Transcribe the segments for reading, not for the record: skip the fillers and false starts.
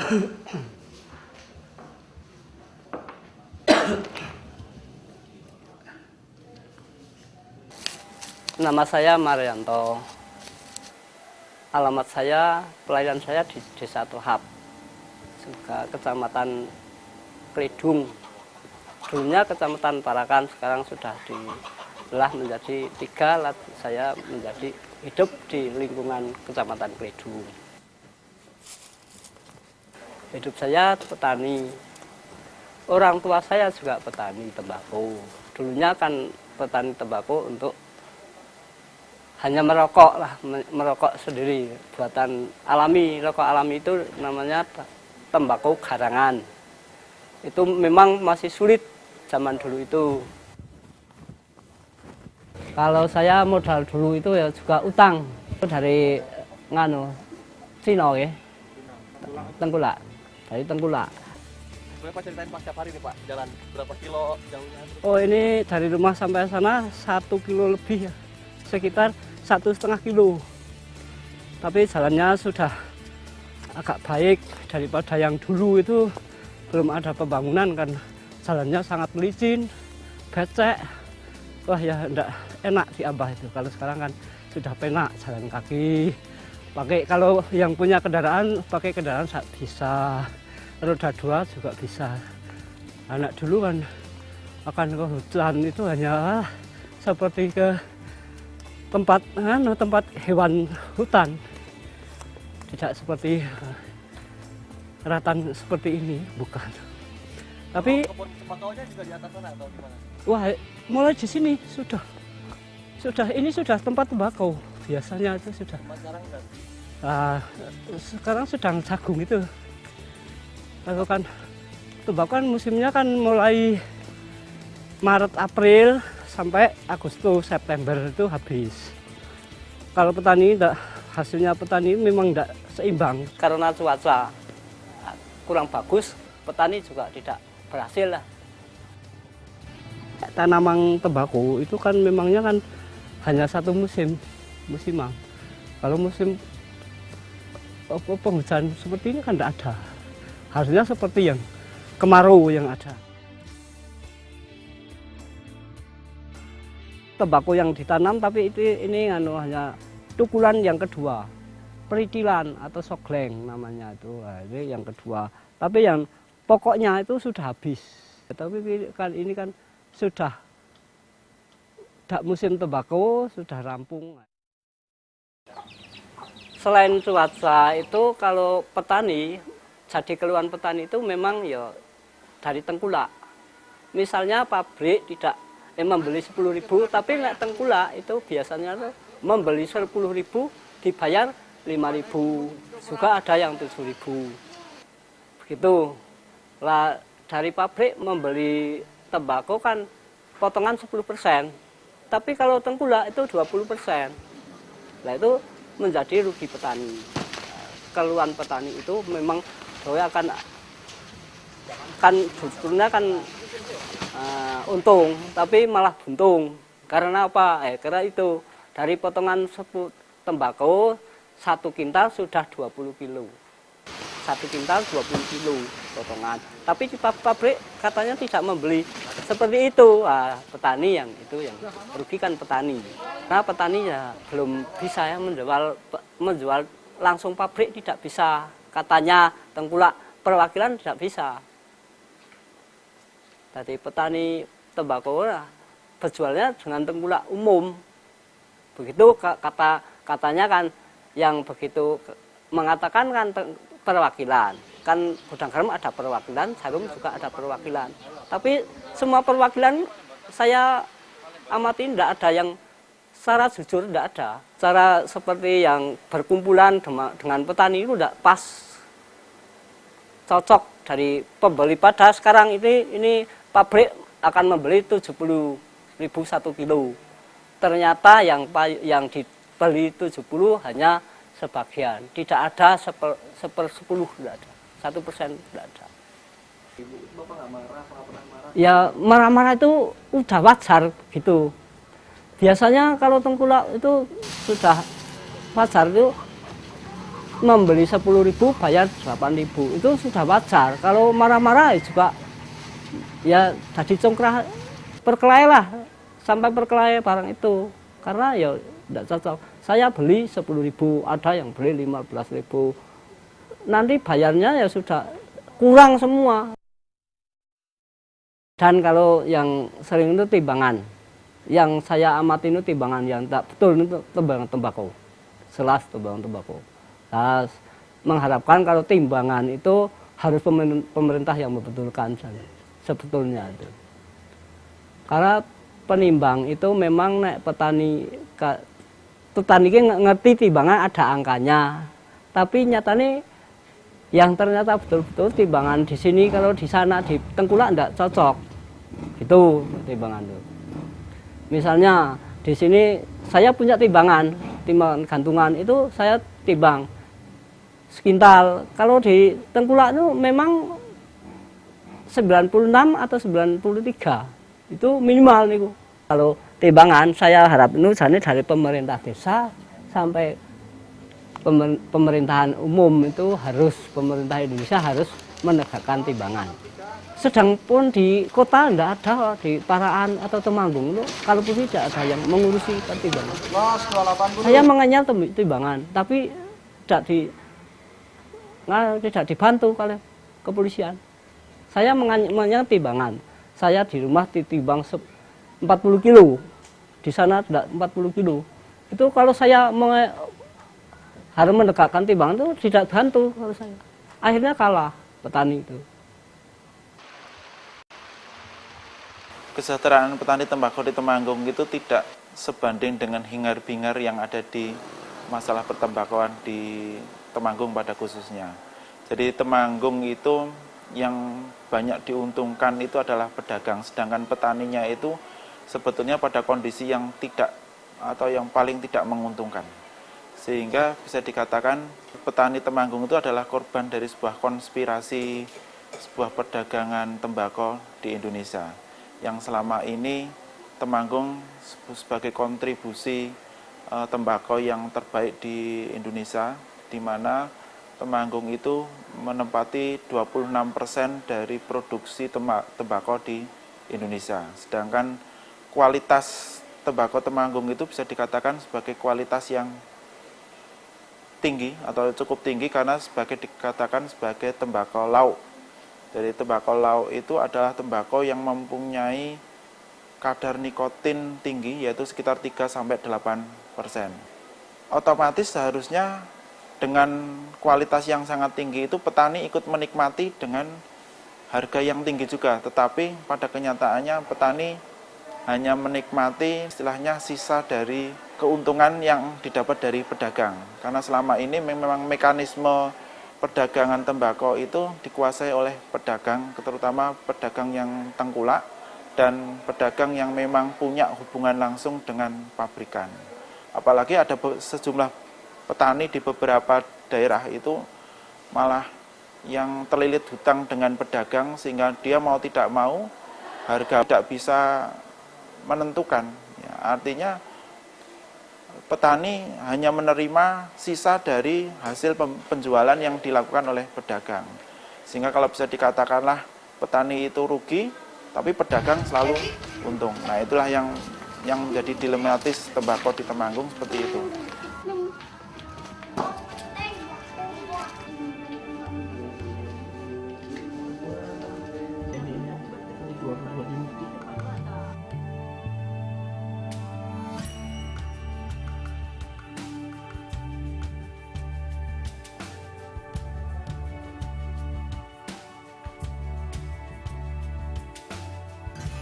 Nama saya Marianto. Alamat saya, pelayanan saya di Desa Tohab, juga Kecamatan Klidung. Dulunya Kecamatan Parakan, sekarang sudah dibelah menjadi 3. Saya menjadi hidup di lingkungan Kecamatan Klidung. Hidup saya petani. Orang tua saya juga petani tembakau. Dulunya kan petani tembakau untuk hanya merokok lah, merokok sendiri, buatan alami. Rokok alami itu namanya tembakau garangan. Itu memang masih sulit zaman dulu itu. Kalau saya modal dulu itu ya juga utang dari Cina ya, Tengkulak, dari Tengkulak. Berapa ceritain Pak setiap hari nih Pak, jalan berapa kilo jauhnya? Oh ini dari rumah sampai sana 1 kilo lebih ya, sekitar 1,5 kilo. Tapi jalannya sudah agak baik daripada yang dulu itu, belum ada pembangunan kan, jalannya sangat licin, becek. Wah ya enggak enak di Ambah itu. Kalau sekarang kan sudah penak jalan kaki. Kalau yang punya kendaraan pakai kendaraan bisa, roda 2 juga bisa. Anak dulu kan akan ke hutan itu hanya seperti ke tempat hewan hutan, tidak seperti ratan seperti ini, bukan. Tapi kebun tembakaunya juga di atas sana atau gimana? Wah, mulai di sini sudah ini sudah tempat tembakau biasanya itu sudah. Sekarang enggak? Sekarang sedang jagung itu. Kalau kan tembakau kan musimnya kan mulai Maret April sampai Agustus September itu habis. Kalau petani hasilnya petani memang tidak seimbang karena cuaca kurang bagus, petani juga tidak berhasil lah. Tanaman tembakau itu kan memangnya kan hanya satu musiman. Kalau musim penghujan seperti ini kan tidak ada. Harusnya seperti yang kemarau yang ada. Tembakau yang ditanam, tapi ini hanya tukulan yang kedua, peritilan atau sogleng namanya itu. Nah, ini yang kedua. Tapi yang pokoknya itu sudah habis. Tapi kan ini kan sudah musim tembakau sudah rampung. Selain cuaca itu, kalau petani, jadi keluhan petani itu memang ya dari tengkulak. Misalnya pabrik tidak membeli 10.000, tapi nek Tengkulak itu biasanya membeli 10.000 dibayar 5.000, juga ada yang 7.000. Begitu. Lah dari pabrik membeli tembakau kan potongan 10%. Tapi kalau Tengkulak itu 20%. Nah itu menjadi rugi petani. Keluhan petani itu memang saya kan sebetulnya kan untung, tapi malah buntung. Karena apa? Karena itu dari potongan tembakau 1 kintal sudah 20 kilo. 1 kintal 20 kilo potongan. Tapi di pabrik katanya tidak membeli seperti itu. Petani yang merugikan petani. Karena petani ya belum bisa ya menjual langsung pabrik, tidak bisa. Katanya Tengkulak perwakilan tidak bisa. Jadi petani tembakau berjualnya dengan Tengkulak umum. Begitu katanya kan, yang begitu mengatakan kan perwakilan. Kan Gudang Garam ada perwakilan, Jarum juga ada perwakilan. Tapi semua perwakilan saya amati tidak ada yang secara jujur, tidak ada. Cara seperti yang berkumpulan dengan petani itu tidak pas, cocok dari pembeli. Pada sekarang ini pabrik akan membeli 70.000 1 kilo. Ternyata yang dibeli 70 hanya sebagian, tidak ada sepersepuluh, tidak ada, 1% tidak ada. Ibu, Bapak nggak marah, nggak pernah marah? Ya marah-marah itu udah wajar gitu. Biasanya kalau Tengkulak itu sudah wajar itu membeli 10.000 bayar 8.000 itu sudah wajar. Kalau marah-marah juga ya jadi congkrah perkelahi lah, sampai perkelahi barang itu karena ya tidak cocok. Saya beli 10.000, ada yang beli 15.000, nanti bayarnya ya sudah kurang semua. Dan kalau yang sering itu timbangan, yang saya amati itu timbangan yang tak betul itu timbangan tembakau, selas timbangan tembakau. Nah, mengharapkan kalau timbangan itu harus pemerintah yang membetulkan sebetulnya itu. Karena penimbang itu memang nek petani ini ngerti timbangan ada angkanya, tapi nyatanya yang ternyata betul-betul timbangan di sini kalau di sana di Tengkulak enggak cocok. Itu timbangan itu. Misalnya di sini saya punya timbangan gantungan itu saya timbang sekintal. Kalau di Tengkulak itu memang 96 atau 93 itu minimal nih. Kalau timbangan saya harap itu dari pemerintah desa sampai pemerintahan umum itu harus, pemerintah Indonesia harus menegakkan timbangan. Sedang pun di kota tidak ada, di Paraan atau Temanggung itu kalau pun tidak ada yang mengurusi timbangan. Saya mengenyal timbangan, tapi tidak dibantu oleh kepolisian. Saya mengenyal timbangan. Saya di rumah ditimbang 40 kilo, di sana tidak 40 kilo. Itu kalau saya harus menegakkan timbangan itu tidak bantu kalau saya. Akhirnya kalah petani itu. Kesejahteraan petani tembakau di Temanggung itu tidak sebanding dengan hingar-bingar yang ada di masalah pertembakauan di Temanggung pada khususnya. Jadi Temanggung itu yang banyak diuntungkan itu adalah pedagang, sedangkan petaninya itu sebetulnya pada kondisi yang tidak atau yang paling tidak menguntungkan. Sehingga bisa dikatakan petani Temanggung itu adalah korban dari sebuah konspirasi, sebuah perdagangan tembakau di Indonesia. Yang selama ini Temanggung sebagai kontribusi tembakau yang terbaik di Indonesia, di mana Temanggung itu menempati 26% dari produksi tembakau di Indonesia. Sedangkan kualitas tembakau Temanggung itu bisa dikatakan sebagai kualitas yang tinggi atau cukup tinggi karena dikatakan sebagai tembakau lauk. Jadi tembakau lauk itu adalah tembakau yang mempunyai kadar nikotin tinggi, yaitu sekitar 3-8%. Otomatis seharusnya dengan kualitas yang sangat tinggi itu petani ikut menikmati dengan harga yang tinggi juga. Tetapi pada kenyataannya petani hanya menikmati istilahnya sisa dari keuntungan yang didapat dari pedagang. Karena selama ini memang mekanisme perdagangan tembakau itu dikuasai oleh pedagang, terutama pedagang yang tengkulak dan pedagang yang memang punya hubungan langsung dengan pabrikan. Apalagi ada sejumlah petani di beberapa daerah itu malah yang terlilit hutang dengan pedagang sehingga dia mau tidak mau harga tidak bisa menentukan. Ya, artinya petani hanya menerima sisa dari hasil penjualan yang dilakukan oleh pedagang. Sehingga kalau bisa dikatakanlah petani itu rugi, tapi pedagang selalu untung. Nah itulah yang menjadi dilematis tembakau di Temanggung seperti itu.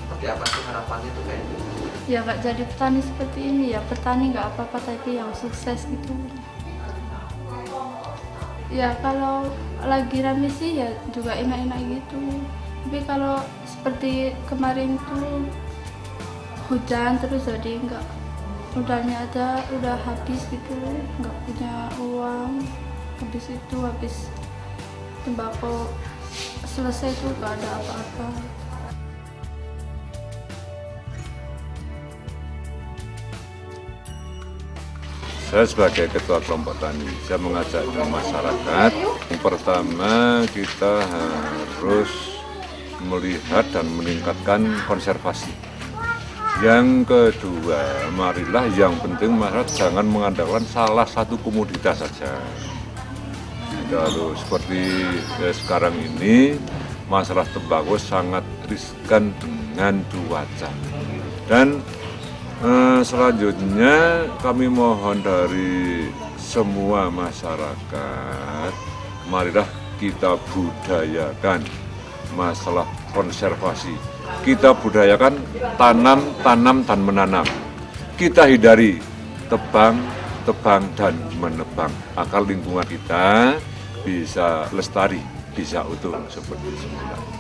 Seperti apa sih harapannya tuh kayak gitu? Ya nggak jadi petani seperti ini, ya petani nggak apa-apa tapi yang sukses gitu. Ya kalau lagi rame sih ya juga enak-enak gitu, tapi kalau seperti kemarin tuh hujan terus jadi nggak, modalnya ada udah habis gitu, nggak punya uang, habis tembakau selesai tuh nggak ada apa-apa. Saya sebagai ketua kelompok tani, saya mengajak masyarakat. Yang pertama, kita harus melihat dan meningkatkan konservasi. Yang kedua, marilah yang penting masyarakat jangan mengandalkan salah satu komoditas saja. Kalau seperti sekarang ini, masalah tembakau sangat riskan dengan cuaca. Dan selanjutnya kami mohon dari semua masyarakat, marilah kita budayakan masalah konservasi. Kita budayakan tanam, dan menanam. Kita hindari tebang, dan menebang agar lingkungan kita bisa lestari, bisa utuh seperti semula.